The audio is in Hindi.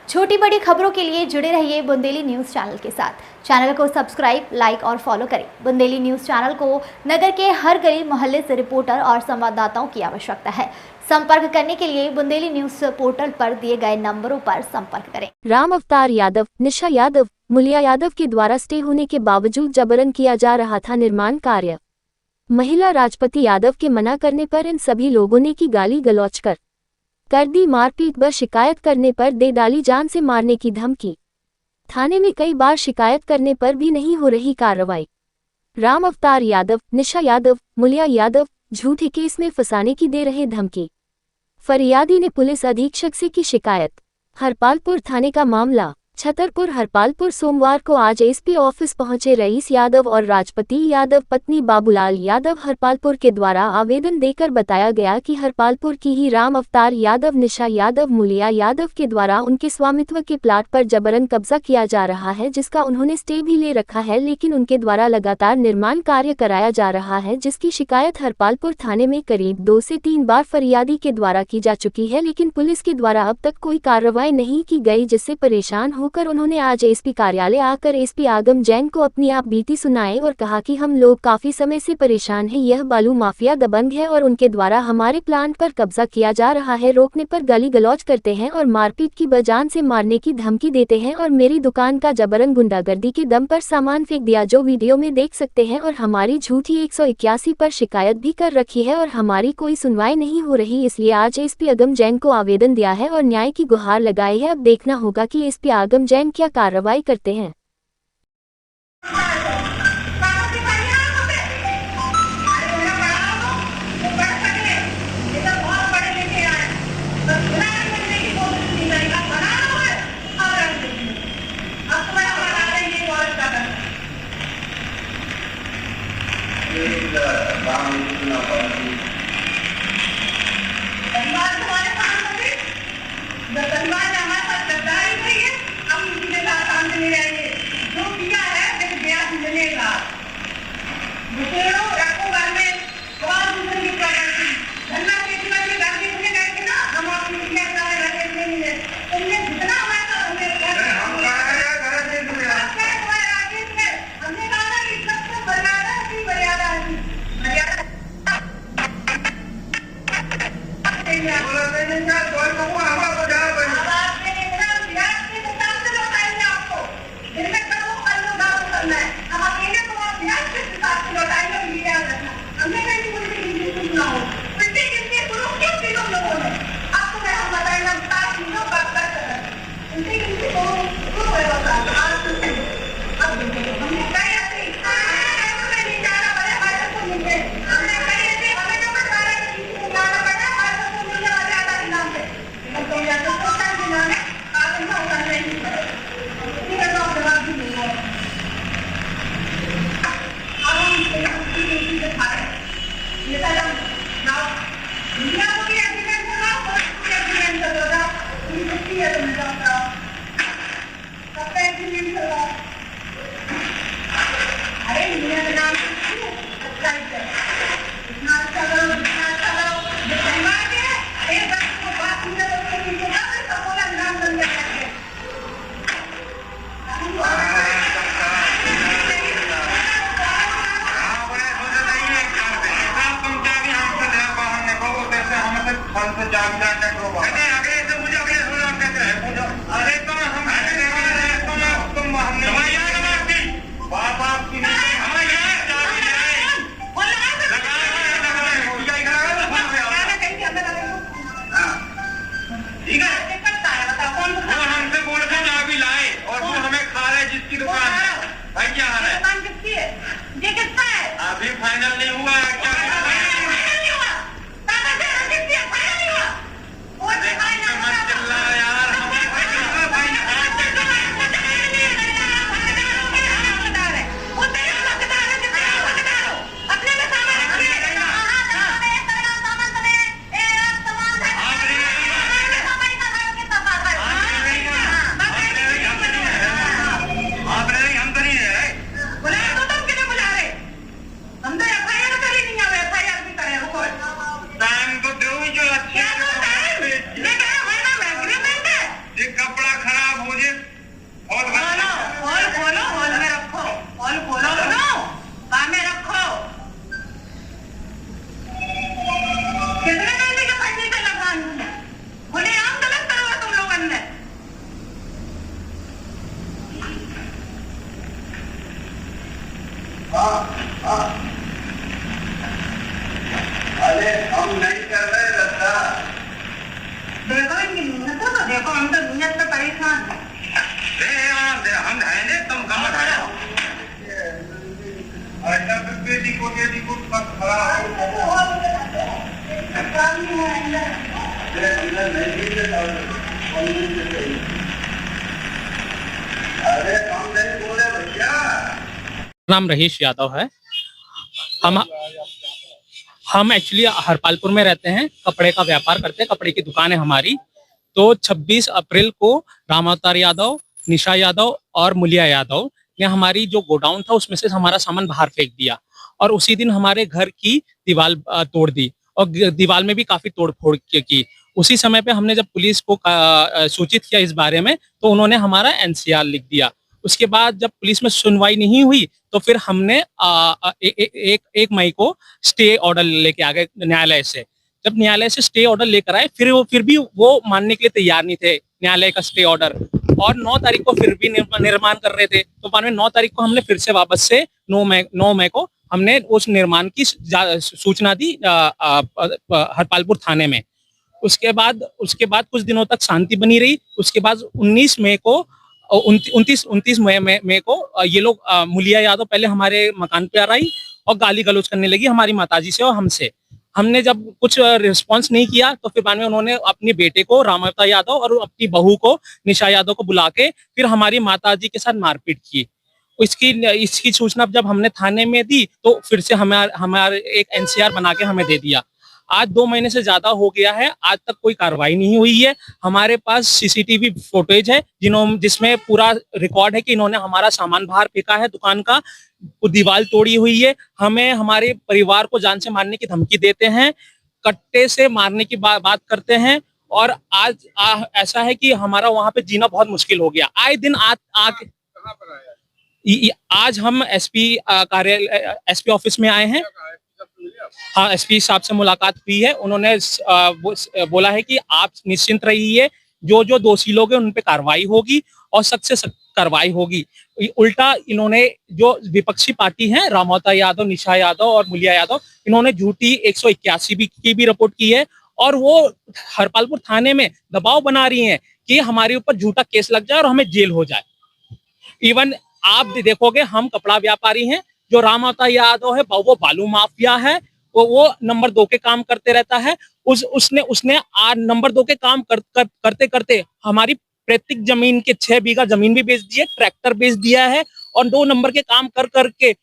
छोटी बड़ी खबरों के लिए जुड़े रहिए बुंदेली न्यूज़ चैनल के साथ। चैनल को सब्सक्राइब, लाइक और फॉलो करें। बुंदेली न्यूज़ चैनल को नगर के हर गली मोहल्ले से रिपोर्टर और संवाददाताओं की आवश्यकता है। संपर्क करने के लिए बुंदेली न्यूज़ पोर्टल पर दिए गए नंबरों पर संपर्क करें। राम अवतार यादव, निशा यादव, मुलिया यादव के द्वारा स्टे होने के बावजूद जबरन किया जा रहा था निर्माण कार्य। महिला राजपति यादव के मना करने पर इन सभी लोगों ने की गाली गलौज कर दी मारपीट व शिकायत करने पर दे डाली जान से मारने की धमकी। थाने में कई बार शिकायत करने पर भी नहीं हो रही कार्रवाई। राम अवतार यादव, निशा यादव, मुलिया यादव झूठे केस में फंसाने की दे रहे धमकी। फरियादी ने पुलिस अधीक्षक से की शिकायत। हरपालपुर थाने का मामला। छतरपुर हरपालपुर सोमवार को आज एसपी ऑफिस पहुंचे रईस यादव और राजपति यादव पत्नी बाबूलाल यादव हरपालपुर के द्वारा आवेदन देकर बताया गया कि हरपालपुर की ही राम अवतार यादव, निशा यादव, मुलिया यादव के द्वारा उनके स्वामित्व के प्लाट पर जबरन कब्जा किया जा रहा है, जिसका उन्होंने स्टे भी ले रखा है, लेकिन उनके द्वारा लगातार निर्माण कार्य कराया जा रहा है, जिसकी शिकायत हरपालपुर थाने में करीब 2 से 3 बार फरियादी के द्वारा की जा चुकी है, लेकिन पुलिस के द्वारा अब तक कोई कार्रवाई नहीं की गई, जिससे परेशान होकर उन्होंने आज एसपी कार्यालय आकर एसपी आगम जैन को अपनी आप बीती सुनाई और कहा कि हम लोग काफी समय से परेशान हैं। यह बालू माफिया दबंग है और उनके द्वारा हमारे प्लांट पर कब्जा किया जा रहा है। रोकने पर गाली गलौज करते हैं और मारपीट की बजान से मारने की धमकी देते हैं और मेरी दुकान का जबरन गुंडागर्दी के दम पर सामान फेंक दिया, जो वीडियो में देख सकते हैं, और हमारी झूठी 181 पर शिकायत भी कर रखी है और हमारी कोई सुनवाई नहीं हो रही। इसलिए आज एसपी आगम जैन को आवेदन दिया है और न्याय की गुहार लगाई है। अब देखना होगा कि एसपी आगम जैन क्या कार्रवाई करते हैं। अभी फाइनल नहीं हुआ हम तो नहीं है। नाम रहीश यादव है। हम हम एक्चुअली हरपालपुर में रहते हैं, कपड़े का व्यापार करते हैं, कपड़े की दुकान है हमारी। तो 26 अप्रैल को राम अवतार यादव, निशा यादव और मुलिया यादव ने हमारी जो गोडाउन था उसमें से हमारा सामान बाहर फेंक दिया और उसी दिन हमारे घर की दीवार तोड़ दी और दीवार में भी काफी तोड़फोड़ की। उसी समय पे हमने जब पुलिस को सूचित किया इस बारे में तो उन्होंने हमारा एनसीआर लिख दिया। उसके बाद जब पुलिस में सुनवाई नहीं हुई तो फिर हमने एक मई को स्टे ऑर्डर लेके आ गए न्यायालय से। जब न्यायालय से स्टे ऑर्डर लेकर आए फिर भी वो मानने के लिए तैयार नहीं थे न्यायालय का स्टे ऑर्डर, और 9 तारीख को फिर भी निर्माण कर रहे थे। तो बाद में 9 तारीख को हमने फिर से वापस से 9 मई को हमने उस निर्माण की सूचना दी हरपालपुर थाने में। उसके बाद कुछ दिनों तक शांति बनी रही। उसके बाद 29 मई को ये लोग मुलिया यादव पहले हमारे मकान पे आ रही और गाली गलौज करने लगी हमारी माताजी से और हमसे। हमने जब कुछ रिस्पांस नहीं किया तो फिर बाद में उन्होंने अपने बेटे को राम अवतार यादव और अपनी बहू को निशा यादव को बुला के फिर हमारी माताजी के साथ मारपीट की। इसकी सूचना जब हमने थाने में दी तो फिर से हमारे एक एनसीआर बना के हमें दे दिया। आज 2 महीने से ज्यादा हो गया है, आज तक कोई कार्रवाई नहीं हुई है। हमारे पास सीसीटीवी फुटेज है जिसमें पूरा रिकॉर्ड है कि इन्होंने हमारा सामान बाहर फेंका है, दुकान का दीवार तोड़ी हुई है, हमें हमारे परिवार को जान से मारने की धमकी देते हैं, कट्टे से मारने की बात करते हैं। और आज ऐसा है कि हमारा वहां पे जीना बहुत मुश्किल हो गया। आए दिन आज हम एसपी कार्यालय एसपी ऑफिस में आए हैं। हाँ, एसपी साहब से मुलाकात हुई है। उन्होंने बोला है कि आप निश्चिंत रहिए, जो दोषी लोग हैं उन पे कार्रवाई होगी और सख्त से सख्त कार्रवाई होगी। उल्टा इन्होंने जो विपक्षी पार्टी है राम अवतार यादव, निशा यादव और मुलिया यादव, इन्होंने झूठी 181 की भी रिपोर्ट की है और वो हरपालपुर थाने में दबाव बना रही हैं कि हमारे ऊपर झूठा केस लग जाए और हमें जेल हो जाए। इवन आप देखोगे हम कपड़ा व्यापारी हैं, जो राम अवतार यादव है वो बालू माफिया है, वो नंबर 2 के काम करते रहता है। उसने नंबर 2 के काम करते करते हमारी प्रत्येक जमीन के 6 बीघा जमीन भी बेच दी है, ट्रैक्टर बेच दिया है और 2 नंबर के काम कर करके